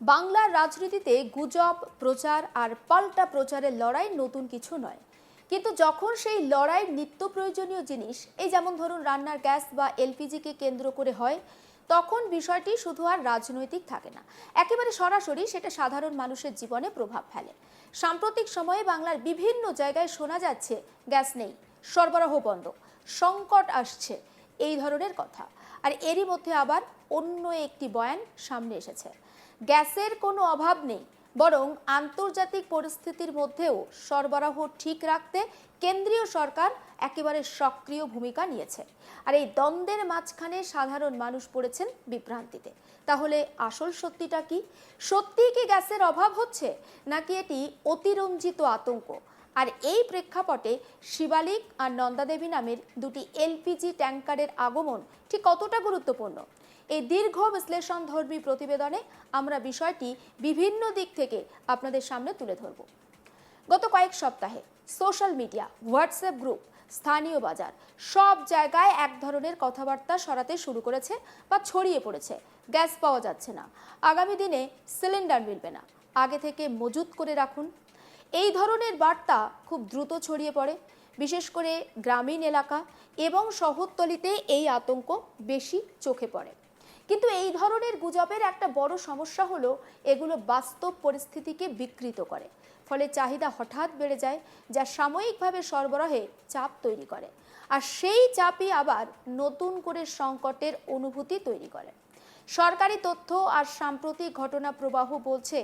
বাংলার রাজনীতিতে গুজব প্রচার আর পাল্টা প্রচারের লড়াই নতুন কিছু নয়, কিন্তু যখন সেই লড়াই নিত্য প্রয়োজনীয় জিনিস, এই যেমন ধরুন রান্নার গ্যাস বা এলপিজিকে কেন্দ্র করে হয়, তখন বিষয়টি শুধু আর রাজনৈতিক থাকে না, একেবারে সরাসরি সেটা সাধারণ মানুষের জীবনে প্রভাব ফেলে। সাম্প্রতিক সময়ে বাংলার বিভিন্ন জায়গায় শোনা যাচ্ছে গ্যাস নেই, সরবরাহ বন্ধ, সংকট আসছে, এই ধরনের কথা। আর এরই মধ্যে আবার অন্য একটি বয়ান সামনে এসেছে, গ্যাসের কোনো অভাব নেই, বরং আন্তর্জাতিক পরিস্থিতির মধ্যেও সরবরাহ ঠিক রাখতে কেন্দ্রীয় সরকার একেবারে সক্রিয় ভূমিকা নিয়েছে। আর এই দ্বন্দ্বের মাঝখানে সাধারণ মানুষ পড়েছেন বিভ্রান্তিতে। তাহলে আসল সত্যিটা কি? সত্যিই কি গ্যাসের অভাব হচ্ছে, নাকি এটি অতিরঞ্জিত আতঙ্ক? আর এই প্রেক্ষাপটে শিবালিক আর নন্দাদেবী নামের দুটি এলপিজি ট্যাঙ্কারের আগমন ঠিক কতটা গুরুত্বপূর্ণ, এই দীর্ঘ বিশ্লেষণধর্মী প্রতিবেদনে আমরা বিষয়টি বিভিন্ন দিক থেকে আপনাদের সামনে তুলে ধরব। গত কয়েক সপ্তাহে সোশ্যাল মিডিয়া, হোয়াটসঅ্যাপ গ্রুপ, স্থানীয় বাজার, সব জায়গায় এক ধরনের কথাবার্তা সরাতে শুরু করেছে বা ছড়িয়ে পড়েছে, গ্যাস পাওয়া যাচ্ছে না, আগামী দিনে সিলিন্ডার মিলবে না, আগে থেকে মজুত করে রাখুন। এই ধরনের বার্তা খুব দ্রুত ছড়িয়ে পড়ে, বিশেষ করে গ্রামীণ এলাকা এবং শহরতলিতে এই আতঙ্ক বেশি চোখে পড়ে। কিন্তু এই ধরনের গুজবের একটা বড় সমস্যা হলো এগুলো বাস্তব পরিস্থিতিকে বিকৃত করে, ফলে চাহিদা হঠাৎ বেড়ে যায়, যা সাময়িকভাবে সরবরাহে চাপ তৈরি করে। আর সেই চাপই আবার নতুন করে সংকটের অনুভূতি তৈরি করে। সরকারি তথ্য আর সাম্প্রতিক ঘটনা প্রবাহ বলছে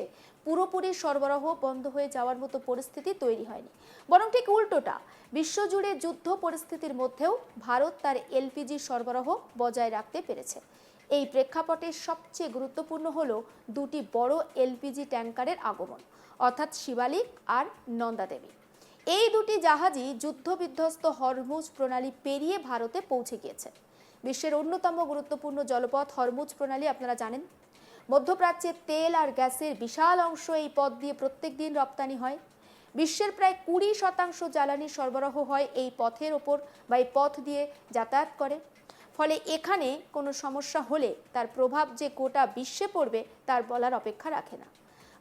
পুরোপুরি সরবরাহ বন্ধ হয়ে যাওয়ার মতো পরিস্থিতি তৈরি হয়নি, বরং ঠিক উল্টোটা, বিশ্বজুড়ে যুদ্ধ পরিস্থিতির মধ্যেও ভারত তার এলপিজি সরবরাহ বজায় রাখতে পেরেছে। এই প্রেক্ষাপটে সবচেয়ে গুরুত্বপূর্ণ হলো দুটি বড় এলপিজি ট্যাঙ্কারের আগমন, অর্থাৎ শিবালিক আর নন্দাদেবী। এই দুটি জাহাজই যুদ্ধবিধ্বস্ত হরমুজ প্রণালী পেরিয়ে ভারতে পৌঁছে গিয়েছে। বিশ্বের অন্যতম গুরুত্বপূর্ণ জলপথ হরমুজ প্রণালী আপনারা জানেন। মধ্যপ্রাচ্যের তেল আর গ্যাসের বিশাল অংশ এই পথ দিয়ে প্রত্যেক দিন রপ্তানি হয়। বিশ্বের প্রায় 20% জ্বালানি সরবরাহ হয় এই পথের ওপর বা এই পথ দিয়ে যাতায়াত করে। ফলে এখানে কোনো সমস্যা হলে তার প্রভাব যে গোটা বিশ্বে পড়বে তার বলার অপেক্ষা রাখে না।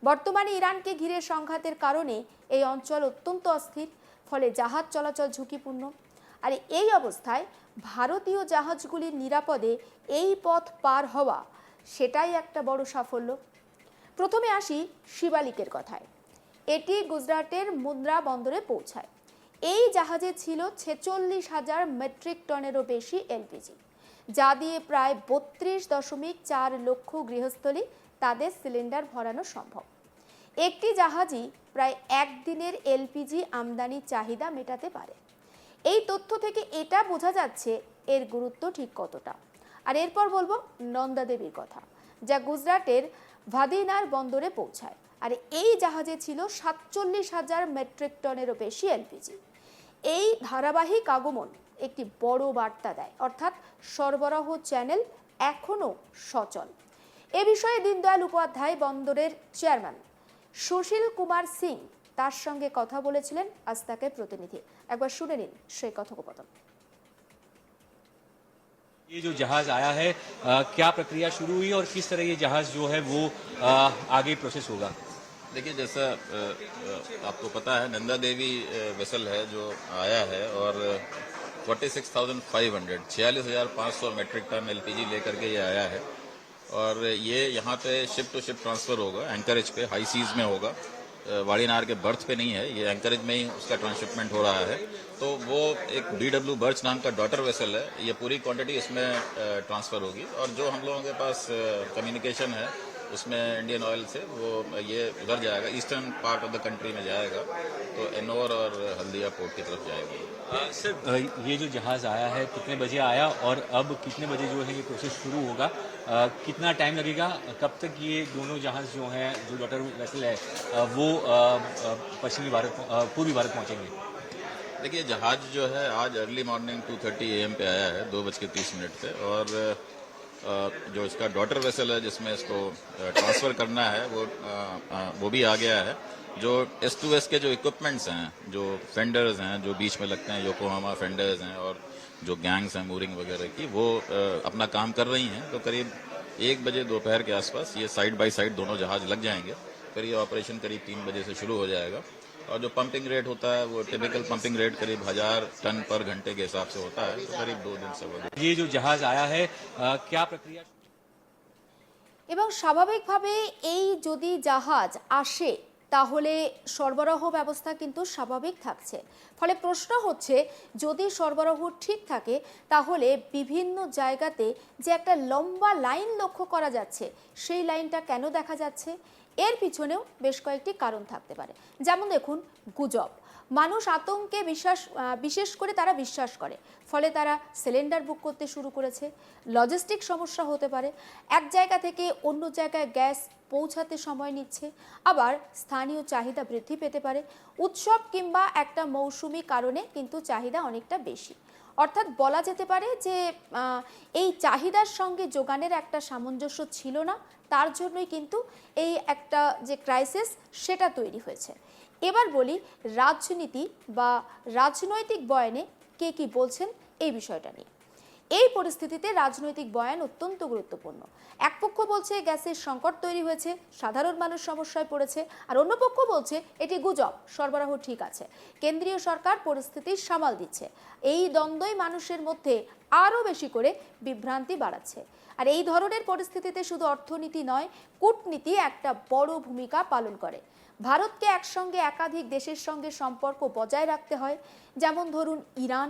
বর্তমানে ইরানকে ঘিরে সংঘাতের কারণে এই অঞ্চল অত্যন্ত অস্থির, ফলে জাহাজ চলাচল ঝুঁকিপূর্ণ। আর এই অবস্থায় ভারতীয় জাহাজগুলির নিরাপদে এই পথ পার হওয়া, সেটাই একটা বড় সাফল্য। প্রথমে আসি শিবালিকের কথায়। এটি গুজরাটের মুন্দ্রা বন্দরে পৌঁছায়। এই জাহাজে ছিল 46,000 মেট্রিক টনেরও বেশি এলপিজি, যা দিয়ে প্রায় 32.4 লক্ষ গৃহস্থলী তাদের সিলিন্ডার ভরানো সম্ভব। একটি জাহাজই প্রায় একদিনের এলপিজি আমদানি চাহিদা মেটাতে পারে। এই তথ্য থেকে এটা বোঝা যাচ্ছে এর গুরুত্ব ঠিক কতটা। আর এরপর বলবো নন্দাদেবীর কথা, যা গুজরাটের ভাদিনার বন্দরে পৌঁছায়। আর এই জাহাজে ছিল 47,000 মেট্রিক টনেরও বেশি এলপিজি। এই ধারাবাহিক আগমন একটি বড় বার্তা দেয়, অর্থাৎ সরবরাহ চ্যানেল এখনো সচল। এ বিষয়ে দীনদয়াল উপাধ্যায় বন্দরের চেয়ারম্যান সুশীল কুমার সিং তার সঙ্গে কথা বলেছিলেন আজ তাকের প্রতিনিধি। একবার শুনে নিন সেই কথোপকথন। ये जो जहाज आया है, क्या प्रक्रिया शुरू हुई और किस तरह ये जहाज जो है वो आगे प्रोसेस होगा? देखिए, जैसा आपको पता है, नंदा देवी वेसल है जो आया है और 46,500 मेट्रिक टन एलपीजी लेकर के ये आया है। और ये यहाँ पे शिप टू शिप ट्रांसफर होगा, एंकरेज पे, हाई सीज में होगा, वाड़ीनार के बर्थ पे नहीं है, ये एंकरेज में ही उसका ट्रांसशिपमेंट हो रहा है। तो वो एक BW बर्च नाम का डॉटर वेसल है, ये पूरी क्वांटिटी इसमें ट्रांसफर होगी। और जो हम लोगों के पास कम्युनिकेशन है उसमें इंडियन ऑयल से, वो ये उधर जाएगा, eastern part of the country में जाएगा, तो एनोर और हल्दिया पोर्ट की तरफ जाएगी। सर, ये जो जहाज आया है कितने बजे आया और अब कितने बजे जो है ये प्रोसेस शुरू होगा? कितना टाइम लगेगा? कब तक ये दोनों जहाज जो हैं, जो डॉटर वेसल है, वो पश्चिमी भारत, पूर्वी भारत पहुंचेंगे? देखिए, जहाज जो है आज अर्ली मॉर्निंग 2:30 AM पे आया है, 2:30 पे। और जो इसका डॉटर वेसल है जिसमें इसको ट्रांसफ़र करना है, वो भी आ गया है। जो S2S के जो इक्विपमेंट्स हैं, जो फेंडर्स हैं जो बीच में लगते हैं, योकोहामा फेंडर्स हैं, और जो गैंग्स हैं मूरिंग वगैरह की, वो अपना काम कर रही हैं। तो करीब 1 बजे दोपहर के आसपास ये साइड बाय साइड दोनों जहाज लग जाएंगे। फिर ये ऑपरेशन करीब 3 बजे से शुरू हो जाएगा और जो पंपिंग रेट होता है वो टिपिकल पंपिंग रेट करीब 1000 टन पर घंटे के हिसाब से होता है, तो करीब 2 दिन से होगा। ये जो जहाज आया है क्या प्रक्रिया এবং স্বাভাবিকভাবে এই যদি জাহাজ আসে তাহলে সরবরাহ ব্যবস্থা কিন্তু স্বাভাবিক থাকছে। ফলে প্রশ্ন হচ্ছে যদি সরবরাহ ঠিক থাকে তাহলে বিভিন্ন জায়গাতে যে একটা লম্বা লাইন লক্ষ্য করা যাচ্ছে সেই লাইনটা কেন দেখা যাচ্ছে, এর পিছনেও বেশ কয়েকটি কারণ থাকতে পারে। যেমন দেখুন, গুজব। মানুষ আতঙ্কে বিশেষ করে তারা বিশ্বাস করে, ফলে তারা সিলিন্ডার বুক করতে শুরু করেছে। লজিস্টিক সমস্যা হতে পারে, এক জায়গা থেকে অন্য জায়গায় গ্যাস পৌঁছাতে সময় নিচ্ছে, আবার স্থানীয় চাহিদা বৃদ্ধি পেতে পারে। উৎসব কিংবা একটা মৌসুমি কারণে কিন্তু চাহিদা অনেকটা বেশি। অর্থাৎ বলা যেতে পারে যে এই চাহিদার সঙ্গে যোগানের একটা সামঞ্জস্য ছিল না, তার জন্যই কিন্তু এই একটা যে ক্রাইসিস সেটা তৈরি হয়েছে। এবার বলি রাজনীতি বা রাজনৈতিক বয়ানে কে কি বলছেন এই বিষয়টা নিয়ে। এই পরিস্থিতিতে রাজনৈতিক বয়ান অত্যন্ত গুরুত্বপূর্ণ। এক পক্ষ বলছে গ্যাসের সংকট তৈরি হয়েছে, সাধারণ মানুষ সমস্যায় পড়েছে, আর অন্য পক্ষ বলছে এটি গুজব, সরবরাহ ঠিক আছে, কেন্দ্রীয় সরকার পরিস্থিতি সামাল দিচ্ছে। এই দ্বন্দ্বই মানুষের মধ্যে আরও বেশি করে বিভ্রান্তি বাড়াচ্ছে। আর এই ধরনের পরিস্থিতিতে শুধু অর্থনীতি নয়, কূটনীতি একটা বড় ভূমিকা পালন করে। ভারতকে একসঙ্গে একাধিক দেশের সঙ্গে সম্পর্ক বজায় রাখতে হয়, যেমন ধরুন ইরান,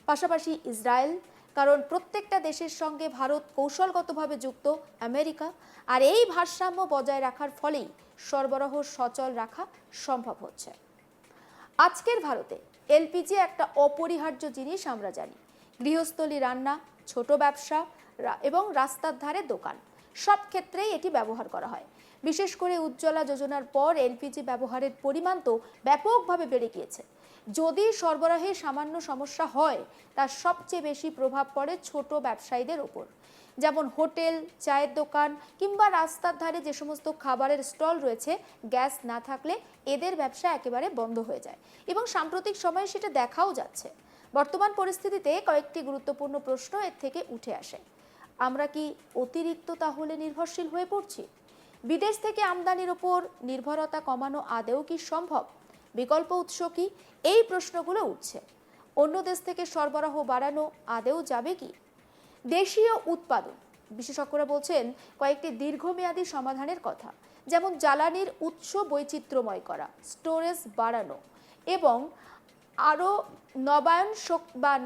পাশাপাশি ইসরায়েল, কারণ প্রত্যেকটা দেশের সঙ্গে ভারত কৌশলগতভাবে যুক্ত, আমেরিকা। আর এই ভারসাম্য বজায় রাখার ফলেই সরবরাহ সচল রাখা সম্ভব হচ্ছে। আজকের ভারতে এলপিজি একটা অপরিহার্য জিনিস আমরা জানি। গৃহস্থলী রান্না, ছোট ব্যবসা এবং রাস্তার ধারে দোকান, সব ক্ষেত্রেই এটি ব্যবহার করা হয়। বিশেষ করে উজ্জ্বলা যোজনার পর এলপিজি ব্যবহারের পরিমাণ তো ব্যাপকভাবে বেড়ে গিয়েছে। যদি সরবরাহে সামান্য সমস্যা হয় তার সবচেয়ে বেশি প্রভাব পড়ে ছোট ব্যবসায়ীদের ওপর। যেমন হোটেল, চায়ের দোকান কিংবা রাস্তার ধারে যে সমস্ত খাবারের স্টল রয়েছে, গ্যাস না থাকলে এদের ব্যবসা একেবারে বন্ধ হয়ে যায় এবং সাম্প্রতিক সময়ে সেটা দেখাও যাচ্ছে। বর্তমান পরিস্থিতিতে কয়েকটি গুরুত্বপূর্ণ প্রশ্ন এর থেকে উঠে আসে। আমরা কি অতিরিক্ত তাহলে নির্ভরশীল হয়ে পড়ছি? বিদেশ থেকে আমদানির ওপর নির্ভরতা কমানো আদৌ কি সম্ভব? বিকল্প উৎস কি? এই প্রশ্নগুলো উঠছে। অন্য দেশ থেকে সরবরাহ বাড়ানো আদৌ যাবে কি? দেশীয় উৎপাদন, বিশেষজ্ঞরা বলছেন কয়েকটি দীর্ঘমেয়াদী সমাধানের কথা, যেমন জ্বালানির উৎস বৈচিত্র্যময় করা, স্টোরেজ বাড়ানো এবং আরও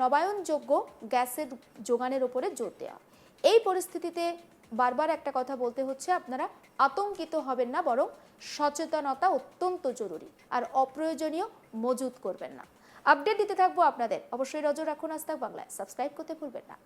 নবায়নযোগ্য গ্যাসের যোগানের উপরে জোর দেওয়া। এই পরিস্থিতিতে বারবার একটা কথা বলতে হচ্ছে, আপনারা আতঙ্কিত হবেন না, বরং সচেতনতা অত্যন্ত জরুরি, আর অপ্রয়োজনীয় মজুত করবেন না। আপডেট দিতে থাকবো আপনাদের, অবশ্যই নজর রাখুন আজ তাক বাংলায়, সাবস্ক্রাইব করতে ভুলবেন না।